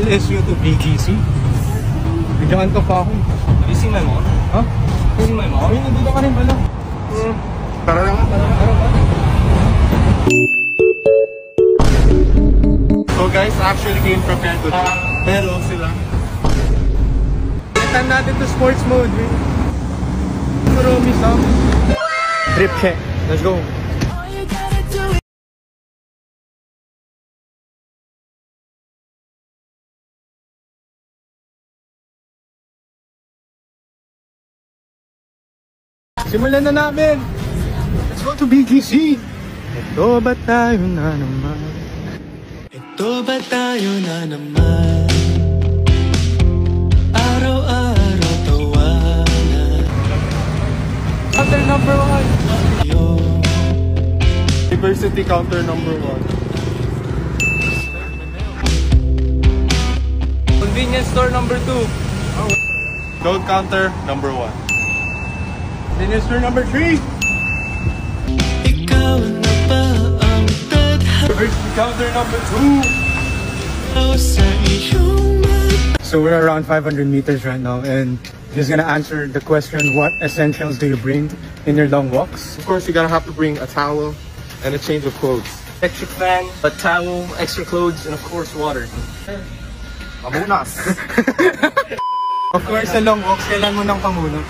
LSU to BGC. Bigyan ka pa ako. Have you seen my mom? Ha? Have you seen my mom? Ay, nandito ka rin pala. Tara lang. So guys, actually came prepared to pero sila. Itan natin to sports mode. Romy Sam. Trip check. Let's go. Simulan na namin! Let's go to BGC! Ito ba tayo na naman? Ito ba tayo na naman? Araw-araw tawanan. Counter number 1! Diversity counter number 1. Convenience store number 2. Gold counter number 1. Minister number 3. Ikaw na ba ang diversity counter number 2. So we're around 500 meters right now, and he's gonna answer the question, what essentials do you bring in your long walks? Of course, you're gonna have to bring a towel and a change of clothes. Electric fan, a towel, extra clothes, and of course water. Pamunas! Of course, sa long walks, kailan mo ng pamunas?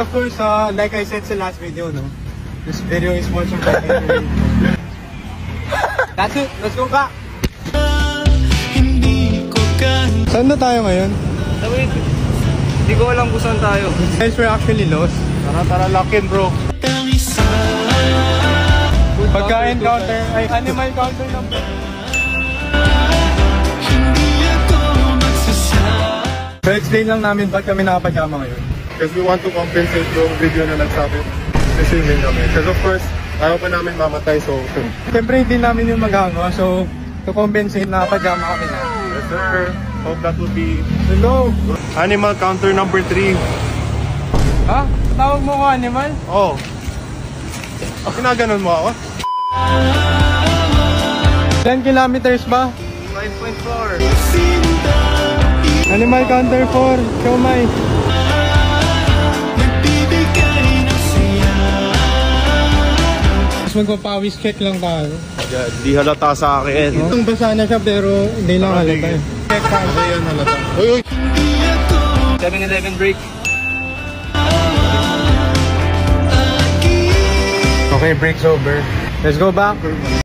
Of course, like I said sa last video, no? This video is sponsored by Gatorade. That's it. Let's go back. Saan na tayo ngayon? Wait, hindi ko alam kung saan tayo. Guys, we're actually lost. Tara, lock in, bro. Pagka encounter, ay animal counter number. So explain lang namin ba't kami nakapajama ngayon. Because we want to compensate yung video na nagsabi. Swimming kami. Because of course, ayaw pa namin mamatay, so... Siyempre hindi namin yung maghango, so to compensate na pajama kami na. Yes, sir. Hope that will be... Hello! Animal counter number 3. Ha? Tawag mo ko animal? Oh. Ginaganon mo ako? 10 kilometers ba? 5.4. Animal counter 4, siomay. Mas magpapawis check lang tayo. Yeah, di halata sa akin. Itong basa na siya pero hindi lang halata. Check tayo. Ayan, halata. Uy! 7-Eleven break. Okay, break's over. Let's go back.